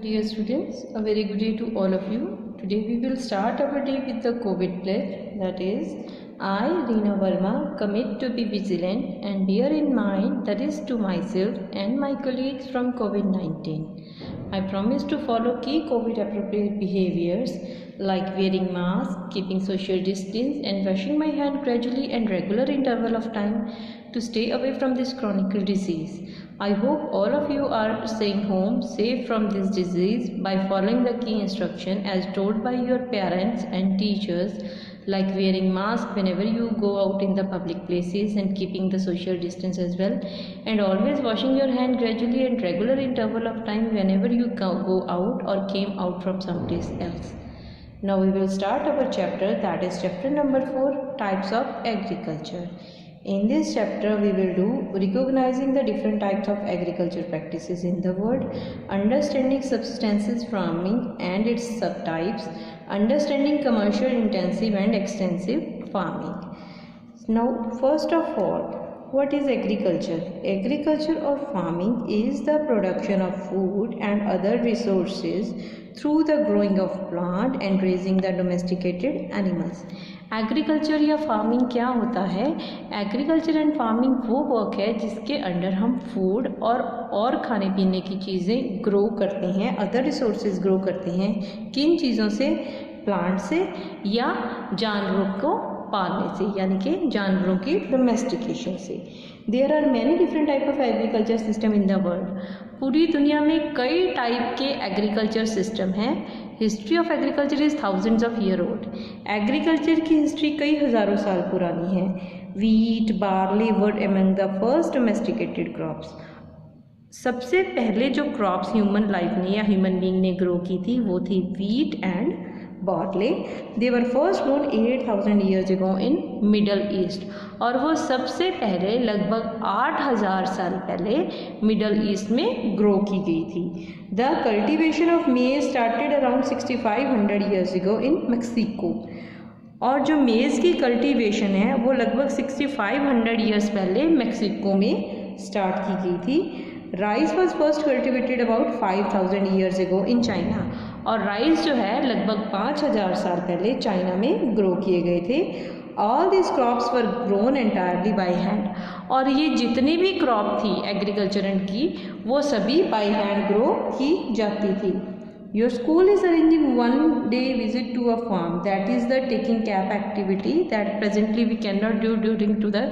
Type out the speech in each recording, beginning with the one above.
Dear students, a very good day to all of you. Today we will start our day with the COVID pledge, that is, I, Reena Verma, commit to be vigilant and bear in mind that is to myself and my colleagues from COVID-19. I promise to follow key COVID appropriate behaviors like wearing mask, keeping social distance and washing my hand gradually and regular interval of time to stay away from this chronic disease. I hope all of you are staying home safe from this disease by following the key instruction as told by your parents and teachers, like wearing mask whenever you go out in the public places and keeping the social distance as well, and always washing your hand gradually and regular interval of time whenever you go out or came out from someplace else. Now we will start our chapter, that is chapter number 4, types of agriculture. In this chapter we will do recognizing the different types of agriculture practices in the world, understanding subsistence farming and its subtypes, understanding commercial intensive and extensive farming. Now first of all, what is agriculture? Agriculture or farming is the production of food and other resources through the growing of plant and raising the domesticated animals. Agriculture या farming क्या होता है? Agriculture and farming वो work है जिसके under हम food और खाने पीने की चीज़ें ग्रो करते हैं, अदर रिसोर्सेज ग्रो करते हैं। किन चीज़ों से? प्लांट से या जानवरों को पालने से, यानी कि जानवरों की डोमेस्टिकेशन से। There are many different type of agriculture system in the world. पूरी दुनिया में कई टाइप के एग्रीकल्चर सिस्टम हैं। History of agriculture is thousands of year old. Agriculture की हिस्ट्री कई हज़ारों साल पुरानी है। Wheat, barley were among the first domesticated crops. सबसे पहले जो क्रॉप्स ह्यूमन लाइफ ने या ह्यूमन बीइंग ने ग्रो की थी वो थी wheat and barley. They were first known 8000 years ago in middle east, और वो सबसे पहले लगभग 8000 साल पहले मिडल ईस्ट में ग्रो की गई थी। द कल्टिवेशन ऑफ मेज स्टार्टेड अराउंड 6500 ईयर्स अगो इन मैक्सिको, और जो मेज़ की कल्टीवेशन है वो लगभग 6500 ईयर्स पहले मैक्सिको में स्टार्ट की गई थी। Rice was first cultivated about 5000 years ago in China, और राइस जो है लगभग 5000 साल पहले चाइना में ग्रो किए गए थे। All this crops were grown entirely by hand, और ये जितनी भी क्रॉप थी एग्रीकल्चर की वो सभी बाई हैंड ग्रो की जाती थी। Your school is arranging one-day visit to a farm, that is the taking cap activity that presently we cannot do due to the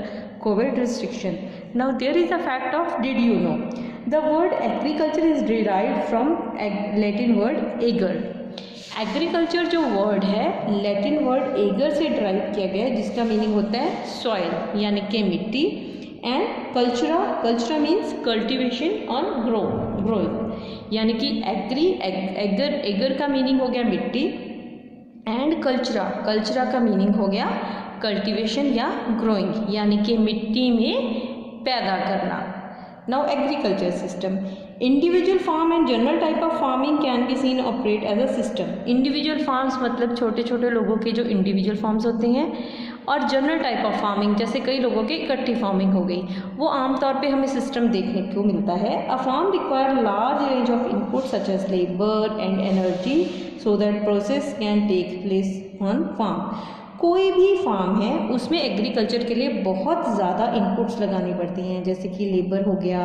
COVID restriction. Now there is a fact of, did you know? The word agriculture is derived from Latin word ager. Agriculture जो word है Latin word eager से drive किया गया है, जिसका meaning होता है soil यानी कि मिट्टी, एंड कल्चरा मीन्स कल्टीवेशन और ग्रोइंग, यानी कि एगर का मीनिंग हो गया मिट्टी, एंड कल्चरा का मीनिंग हो गया कल्टीवेशन या ग्रोइंग, यानी कि मिट्टी में पैदा करना। Now agriculture system. Individual farm and general type of farming can be seen operate as a system. Individual farms मतलब छोटे छोटे लोगों के जो individual farms होते हैं, और जनरल टाइप ऑफ फार्मिंग जैसे कई लोगों की इकट्ठी फार्मिंग हो गई, वो आमतौर पे हमें सिस्टम देखने को मिलता है। A farm require large range of input such as labour and energy so that process can take place on farm. कोई भी फार्म है उसमें एग्रीकल्चर के लिए बहुत ज़्यादा इनपुट्स लगानी पड़ती हैं, जैसे कि लेबर हो गया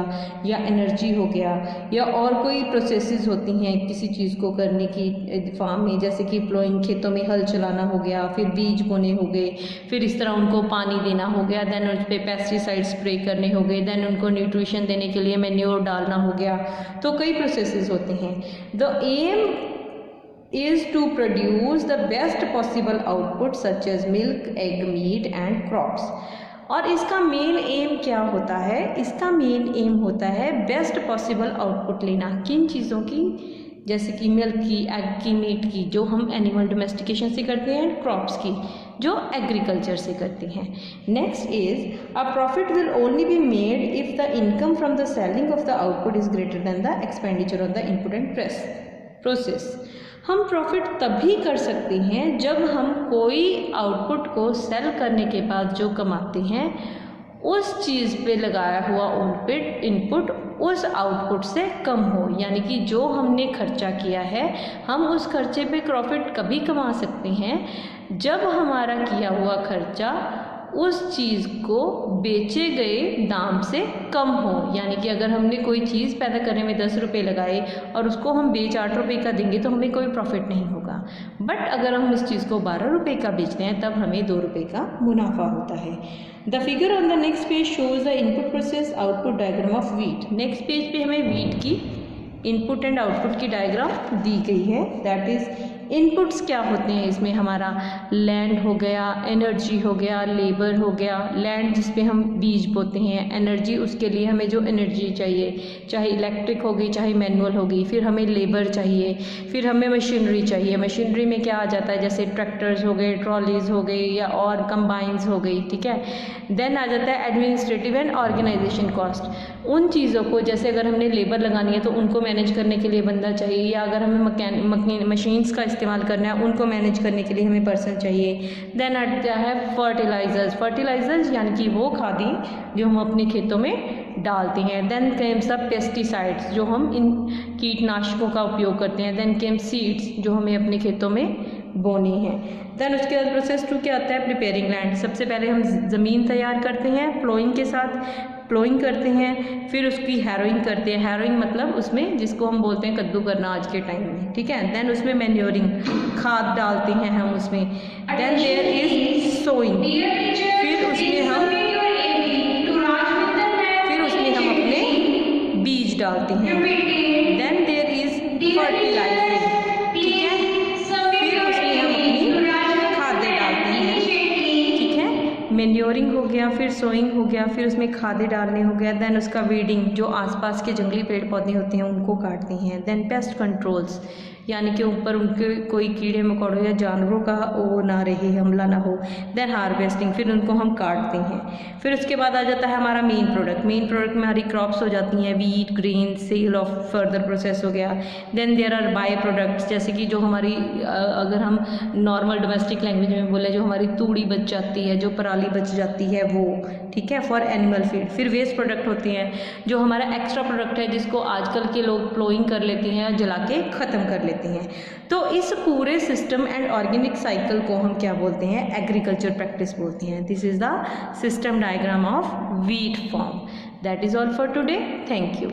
या एनर्जी हो गया या और कोई प्रोसेसेस होती हैं किसी चीज़ को करने की फार्म में, जैसे कि प्लोइंग, खेतों में हल चलाना हो गया, फिर बीज बोने हो गए, फिर इस तरह उनको पानी देना हो गया, देन उस पर पेस्टिसाइड स्प्रे करने हो गए, देन उनको न्यूट्रिशन देने के लिए मैन्योर डालना हो गया। तो कई प्रोसेसेस होते हैं। The aim is to produce the best possible output such as milk, egg, meat and crops. और इसका मेन एम क्या होता है? इसका मेन एम होता है बेस्ट पॉसिबल आउटपुट लेना। किन चीज़ों की? जैसे कि मिल्क की, एग की, मीट की जो हम एनिमल डोमेस्टिकेशन से करते हैं, क्रॉप्स की जो एग्रीकल्चर से करते हैं। Next is a profit will only be made if the income from the selling of the output is greater than the expenditure on the input and process. हम profit तभी कर सकते हैं जब हम कोई आउटपुट को सेल करने के बाद जो कमाते हैं उस चीज़ पे लगाया हुआ इनपुट उस आउटपुट से कम हो, यानी कि जो हमने खर्चा किया है हम उस खर्चे पे प्रॉफिट कभी कमा सकते हैं जब हमारा किया हुआ खर्चा उस चीज़ को बेचे गए दाम से कम हो। यानी कि अगर हमने कोई चीज़ पैदा करने में 10 रुपये लगाए और उसको हम बेच 8 रुपये का देंगे तो हमें कोई प्रॉफिट नहीं होगा, बट अगर हम इस चीज़ को 12 रुपये का बेचते हैं तब हमें 2 रुपये का मुनाफा होता है। The figure on the next page shows the input process output diagram of wheat. Next page पे हमें वीट की इनपुट एंड आउटपुट की डायग्राम दी गई है। दैट इज़ इनपुट्स क्या होते हैं इसमें, हमारा लैंड हो गया, एनर्जी हो गया, लेबर हो गया। लैंड जिस पे हम बीज बोते हैं, एनर्जी उसके लिए हमें जो एनर्जी चाहिए, चाहे इलेक्ट्रिक होगी चाहे मैनुअल होगी। फिर हमें लेबर चाहिए, फिर हमें मशीनरी चाहिए। मशीनरी में क्या आ जाता है, जैसे ट्रैक्टर्स हो गए, ट्रॉलीज़ हो गई या और कंबाइंस हो गई, ठीक है। देन आ जाता है एडमिनिस्ट्रेटिव एंड ऑर्गेनाइजेशन कॉस्ट। उन चीज़ों को जैसे अगर हमने लेबर लगानी है तो उनको मैनेज करने के लिए बंदा चाहिए, या अगर हमें मशीन्स का इस्तेमाल करना है उनको मैनेज करने के लिए हमें पर्सन चाहिए। देन आता है फर्टिलाइजर्स। फर्टिलाइजर्स यानी कि वो खादी जो हम अपने खेतों में डालते हैं। देन केम्स द पेस्टिसाइड्स, जो हम इन कीटनाशकों का उपयोग करते हैं। देन केम सीड्स, जो हमें अपने खेतों में बोनी है। देन उसके बाद प्रोसेस 2 क्या आता है, प्रिपेयरिंग लैंड। सबसे पहले हम ज़मीन तैयार करते हैं प्लोइंग के साथ, प्लोइंग करते हैं, फिर उसकी हैरोइंग करते हैं। हैरोइंग मतलब उसमें जिसको हम बोलते हैं कद्दू करना आज के टाइम में, ठीक है। देन उसमें मैन्योरिंग, खाद डालते हैं हम उसमें। देन देयर इज सोइंग, फिर उसमें हम अपने बीज डालते हैं। देन देयर इज फर्टिलाइजिंग, ठीक है, फिर उसमें हम अपनी खादें डालते हैं, ठीक है। मैन्योरिंग हो गया, फिर सोइंग हो गया, फिर उसमें खादें डालने हो गया। देन उसका वीडिंग, जो आसपास के जंगली पेड़ पौधे होते हैं उनको काटते हैं। देन पेस्ट कंट्रोल्स, यानी कि ऊपर उनके कोई कीड़े मकोड़ों या जानवरों का वो ना रहे, हमला ना हो। देन हार्वेस्टिंग, फिर उनको हम काटते हैं। फिर उसके बाद आ जाता है हमारा मेन प्रोडक्ट। मेन प्रोडक्ट में हमारी क्रॉप्स हो जाती हैं, wheat, grain, sale of further process हो गया। Then there are by products, जैसे कि जो हमारी अगर हम नॉर्मल डोमेस्टिक लैंग्वेज में बोले, जो हमारी तूड़ी बच जाती है, जो पराली बच जाती है वो, ठीक है, फॉर एनिमल फीड। फिर वेस्ट प्रोडक्ट होते हैं, जो हमारा एक्स्ट्रा प्रोडक्ट है जिसको आजकल के लोग प्लोइंग कर लेते हैं, जला के ख़त्म कर लेते हैं। तो इस पूरे सिस्टम एंड ऑर्गेनिक साइकिल को हम क्या बोलते हैं, एग्रीकल्चर प्रैक्टिस बोलते हैं। This is the system diagram of wheat form. That is all for today. Thank you.